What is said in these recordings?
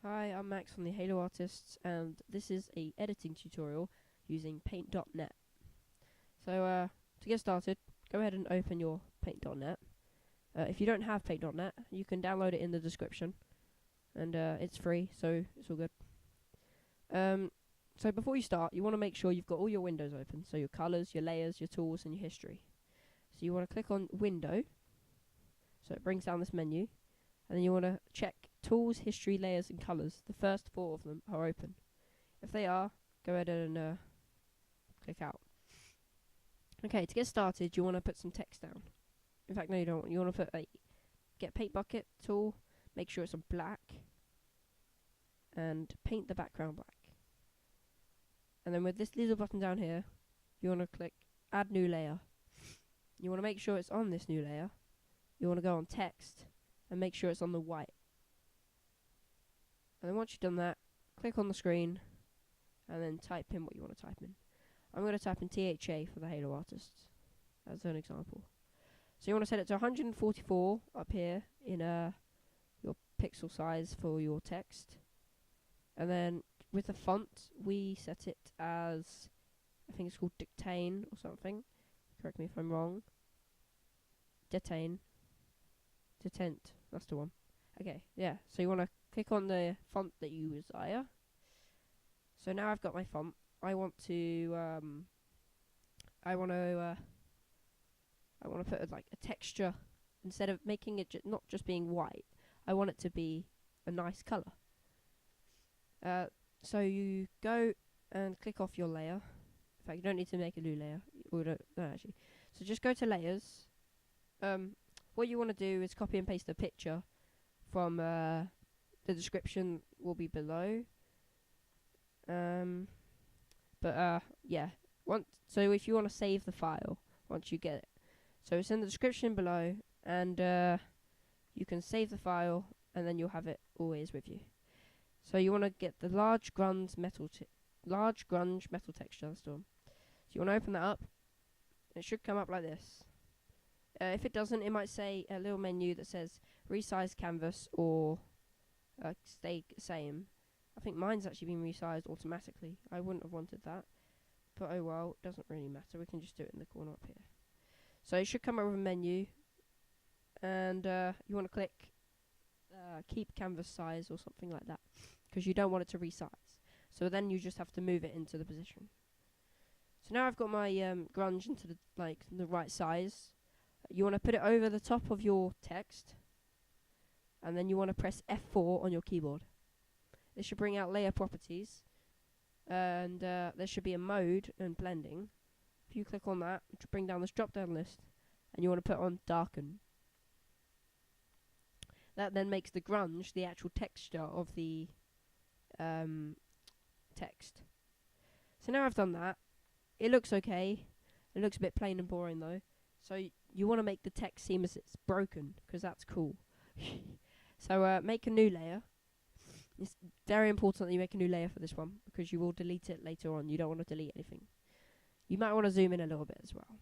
Hi, I'm Max from the Halo Artists, and this is a editing tutorial using Paint.net. To get started, go ahead and open your Paint.net. If you don't have Paint.net, you can download it in the description, and it's free, so it's all good. So before you start, you want to make sure you've got all your windows open, so your colors, your layers, your tools, and your history. So you want to click on Window, so it brings down this menu, and then you want to check Tools, History, Layers, and Colors. The first four of them are open. If they are, go ahead and click out. Okay, to get started, you want to put some text down. In fact, no, you don't. You want to put get Paint Bucket tool, make sure it's on black, and paint the background black. And then with this little button down here, you want to click Add New Layer. You want to make sure it's on this new layer. You want to go on Text and make sure it's on the white. And then once you've done that, click on the screen and then type in what you want to type in. I'm going to type in THA for the Halo Artists as an example. So you want to set it to 144 up here in your pixel size for your text. And then with the font, we set it as, I think it's called Dictane or something. Correct me if I'm wrong. Detain, that's the one. Okay, yeah, so you want to click on the font that you desire. So now I've got my font. I want to put like a texture instead of making it not just being white. I want it to be a nice color. So you go and click off your layer. In fact, you don't need to make a new layer. No, actually. So just go to layers. What you want to do is copy and paste a picture from the description will be below. Yeah. So if you want to save the file once you get it, so it's in the description below, and you can save the file, and then you'll have it always with you. So you want to get the large grunge metal texture. That's the one. So you want to open that up. It should come up like this. If it doesn't, it might say a little menu that says Resize Canvas or stay same. I think mine's actually been resized automatically. I wouldn't have wanted that, but oh well, it doesn't really matter. We can just do it in the corner up here. So it should come up with a menu, and you want to click keep canvas size or something like that, because you don't want it to resize. So then you just have to move it into the position. So now I've got my grunge into the right size. You want to put it over the top of your text, and then you want to press F4 on your keyboard. This should bring out layer properties, and there should be a mode and blending. If you click on that, it should bring down this drop down list, and you want to put on darken. That then makes the grunge the actual texture of the text. So now I've done that. It looks okay. It looks a bit plain and boring though. So you want to make the text seem as it's broken, because that's cool. So make a new layer. It's very important that you make a new layer for this one, because you will delete it later on. You don't want to delete anything. You might want to zoom in a little bit as well.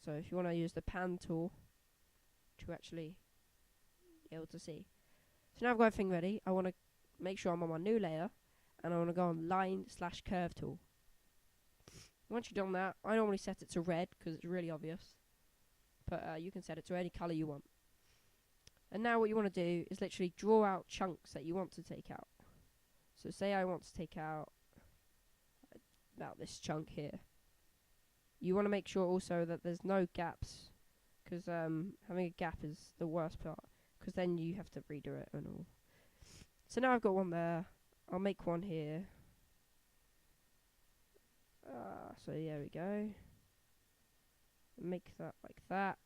So if you want to use the pan tool to actually be able to see. So now I've got everything ready. I want to make sure I'm on my new layer, and I want to go on line/curve tool. Once you've done that, I normally set it to red because it's really obvious, but you can set it to any color you want. And now what you want to do is literally draw out chunks that you want to take out. So say I want to take out about this chunk here. You want to make sure also that there's no gaps, because having a gap is the worst part, because then you have to redo it and all. So now I've got one there. I'll make one here. So there we go. Make that like that.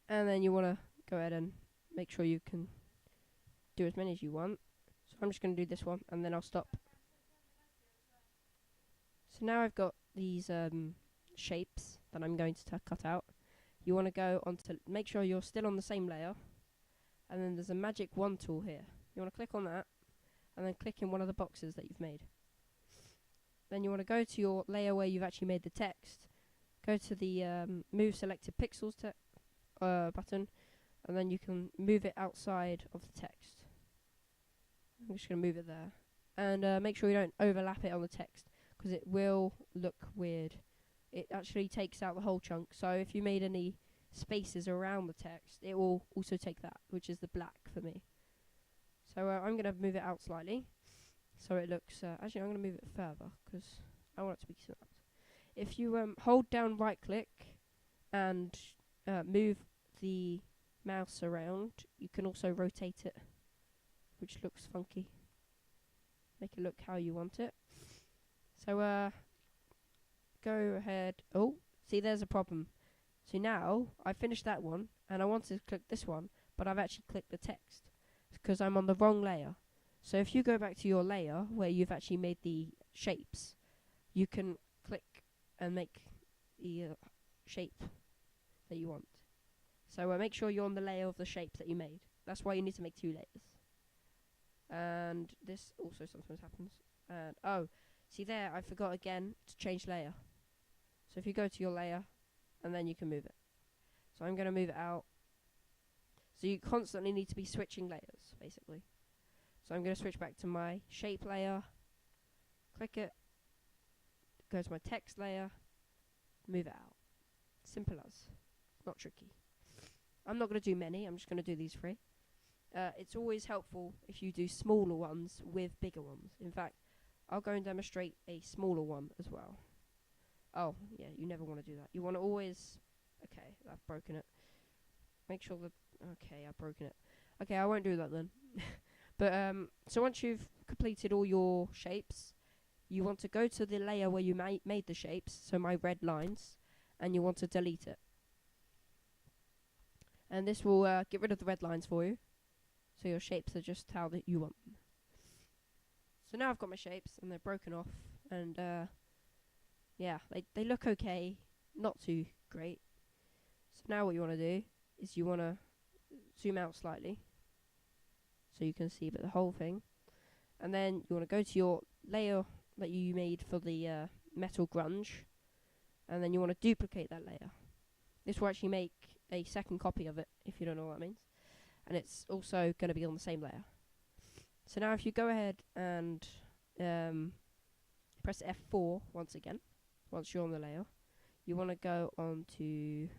And then you want to go ahead and make sure you can do as many as you want. So I'm just going to do this one, and then I'll stop. So now I've got these shapes that I'm going to cut out. You want to go on to make sure you're still on the same layer, and then there's a magic wand tool here. You want to click on that, and then click in one of the boxes that you've made. Then you want to go to your layer where you've actually made the text. Go to the move selected pixels button, and then you can move it outside of the text. I'm just going to move it there. And make sure you don't overlap it on the text, because it will look weird. It actually takes out the whole chunk, so if you made any spaces around the text, it will also take that, which is the black for me. So I'm going to move it out slightly, so it looks, actually I'm going to move it further, because I want it to be snapped. If you hold down right click and move the mouse around, you can also rotate it, which looks funky. Make it look how you want it. So go ahead. Oh, see, there's a problem. So now I finished that one, and I wanted to click this one, but I've actually clicked the text because I'm on the wrong layer. So if you go back to your layer where you've actually made the shapes, you can click and make the shape that you want. So make sure you're on the layer of the shape that you made. That's why you need to make 2 layers. And this also sometimes happens. And oh, see there, I forgot again to change layer. So if you go to your layer, and then you can move it. So I'm going to move it out. So you constantly need to be switching layers, basically. So I'm going to switch back to my shape layer, click it, go to my text layer, move it out. Simple as. It's not tricky. I'm not going to do many, I'm just going to do these 3. It's always helpful if you do smaller ones with bigger ones. In fact, I'll go and demonstrate a smaller one as well. Oh, yeah, you never want to do that. You want to always... Okay, I've broken it. Make sure that... Okay, I've broken it. Okay, I won't do that then. But, so once you've completed all your shapes, you want to go to the layer where you made the shapes, so my red lines, and you want to delete it. And this will get rid of the red lines for you. So your shapes are just how that you want them. So now I've got my shapes, and they're broken off, and yeah, they look okay, not too great. So now what you want to do is you want to zoom out slightly, so you can see the whole thing. And then you want to go to your layer that you made for the metal grunge, and then you want to duplicate that layer. This will actually make a second copy of it, if you don't know what that means. And it's also going to be on the same layer. So now if you go ahead and press F4 once again, once you're on the layer, you want to go on to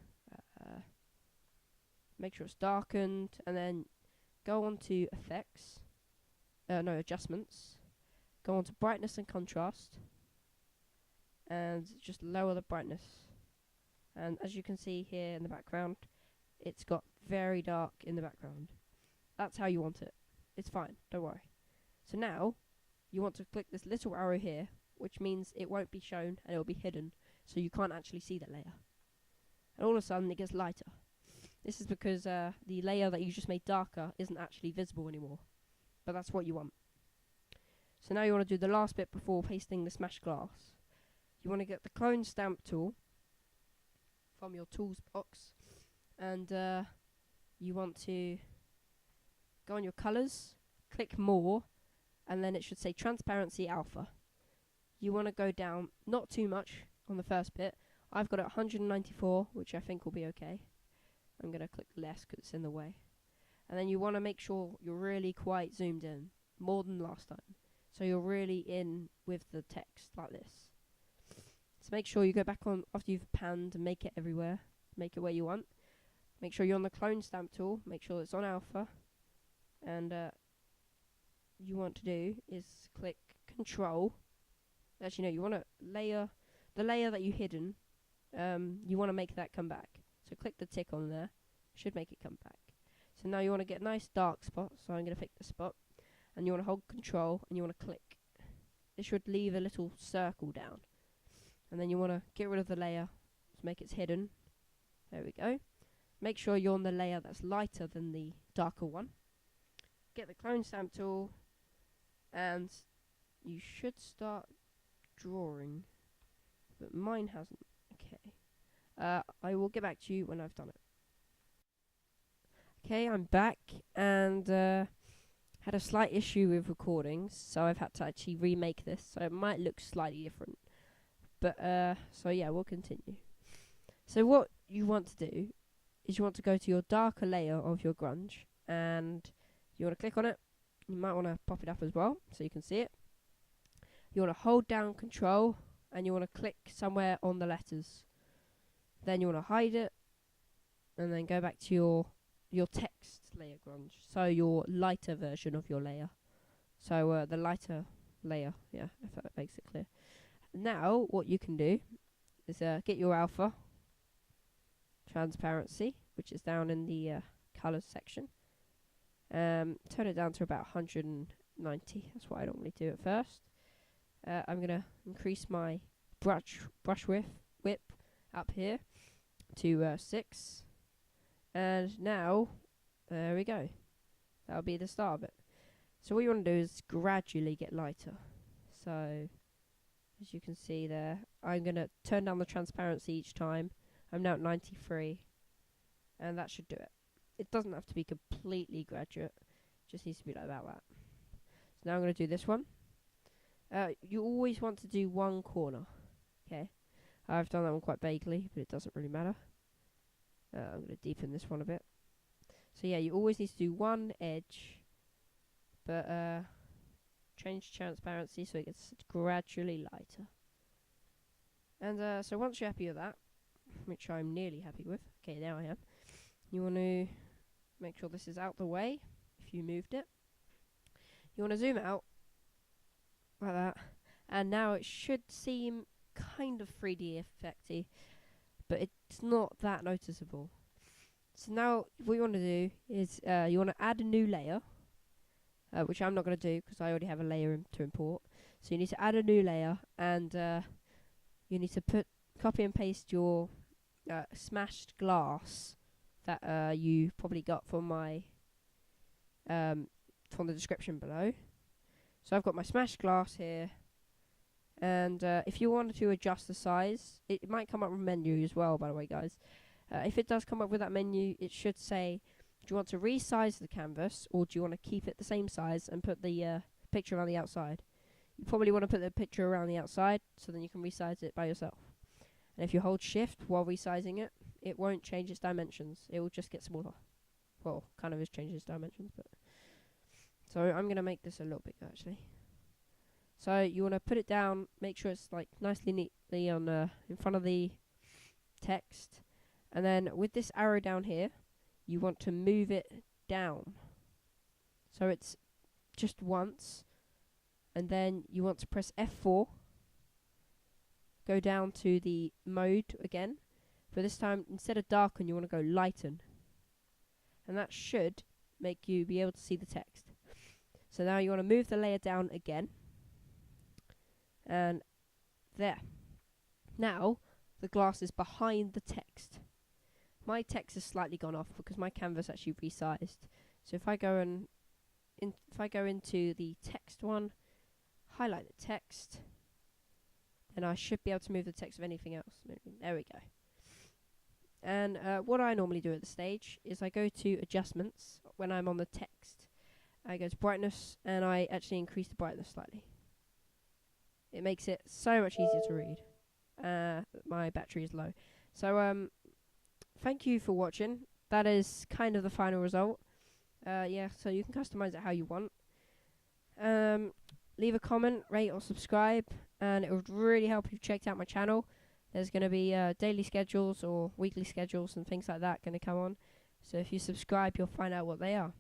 make sure it's darkened, and then go on to effects, adjustments, go on to brightness and contrast, and just lower the brightness. And as you can see here in the background, it's got very dark in the background. That's how you want it. It's fine, don't worry. So now, you want to click this little arrow here, which means it won't be shown and it will be hidden, so you can't actually see that layer. And all of a sudden it gets lighter. This is because the layer that you just made darker isn't actually visible anymore. But that's what you want. So now you want to do the last bit before pasting the smashed glass. You want to get the clone stamp tool from your tools box, and you want to go on your colors, click more, and then it should say transparency alpha. You want to go down not too much on the first bit. I've got it 194, which I think will be okay. I'm going to click less because it's in the way. And then you want to make sure you're really quite zoomed in, more than last time. So you're really in with the text like this. So make sure you go back on after you've panned and make it everywhere. Make it where you want. Make sure you're on the clone stamp tool. Make sure it's on alpha. And you want to do is click control. Actually no, you want to the layer that you hidden, you want to make that come back. So click the tick on there. Should make it come back. So now you want to get a nice dark spot. So I'm going to pick the spot. And you want to hold control and you want to click. This should leave a little circle down. And then you want to get rid of the layer to make it hidden. There we go. Make sure you're on the layer that's lighter than the darker one. Get the clone stamp tool. And you should start drawing. But mine hasn't. Okay. I will get back to you when I've done it. Okay, I'm back, and had a slight issue with recordings, so I've had to actually remake this, so it might look slightly different. But, so yeah, we'll continue. So what you want to do is you want to go to your darker layer of your grunge, and you want to click on it, you might want to pop it up as well so you can see it. You want to hold down Control and you want to click somewhere on the letters. Then you want to hide it and then go back to your text layer, Grundge. So your lighter version of your layer. So the lighter layer, yeah, if that makes it clear. Now what you can do is get your alpha transparency, which is down in the colors section. Turn it down to about 190. That's what I normally do at first. I'm gonna increase my brush width up here to 6, and now there we go. That'll be the start of it. So what you want to do is gradually get lighter. So as you can see there, I'm gonna turn down the transparency each time. I'm now at 93, and that should do it. It doesn't have to be completely graduate, just needs to be like that. So now I'm going to do this one. You always want to do one corner, okay? I've done that one quite vaguely, but it doesn't really matter. I'm going to deepen this one a bit. So yeah, you always need to do one edge, but change transparency so it gets gradually lighter. And so once you're happy with that, which I'm nearly happy with, okay, now I am, you want to make sure this is out the way if you moved it. You want to zoom out like that, and now it should seem kind of 3D effecty, but it's not that noticeable. So now what you want to do is you want to add a new layer, which I'm not going to do because I already have a layer to import. So you need to add a new layer, and you need to copy and paste your smashed glass that you probably got from my from the description below. So I've got my smashed glass here, and if you wanted to adjust the size, it might come up with a menu as well, by the way, guys. If it does come up with that menu, it should say, do you want to resize the canvas, or do you want to keep it the same size and put the picture around the outside? You probably want to put the picture around the outside, so then you can resize it by yourself. And if you hold shift while resizing it, it won't change its dimensions. It will just get smaller. Well, kind of is changing its dimensions, but... So I'm going to make this a little bigger, actually. So you want to put it down, make sure it's like nicely neatly on in front of the text. And then with this arrow down here, you want to move it down. So it's just once. And then you want to press F4. Go down to the mode again. But this time, instead of darken, you want to go lighten. And that should make you be able to see the text. So now you want to move the layer down again. And there. Now, the glass is behind the text. My text has slightly gone off because my canvas actually resized. So if I go into the text one, highlight the text, and I should be able to move the text of anything else. There we go. And what I normally do at the stage is I go to adjustments when I'm on the text. I go to brightness, and I actually increase the brightness slightly. It makes it so much easier to read. My battery is low. So thank you for watching. That is kind of the final result. Yeah, so you can customize it how you want. Leave a comment, rate or subscribe, and it would really help if you checked out my channel. There's going to be daily schedules or weekly schedules and things like that going to come on. So if you subscribe, you'll find out what they are.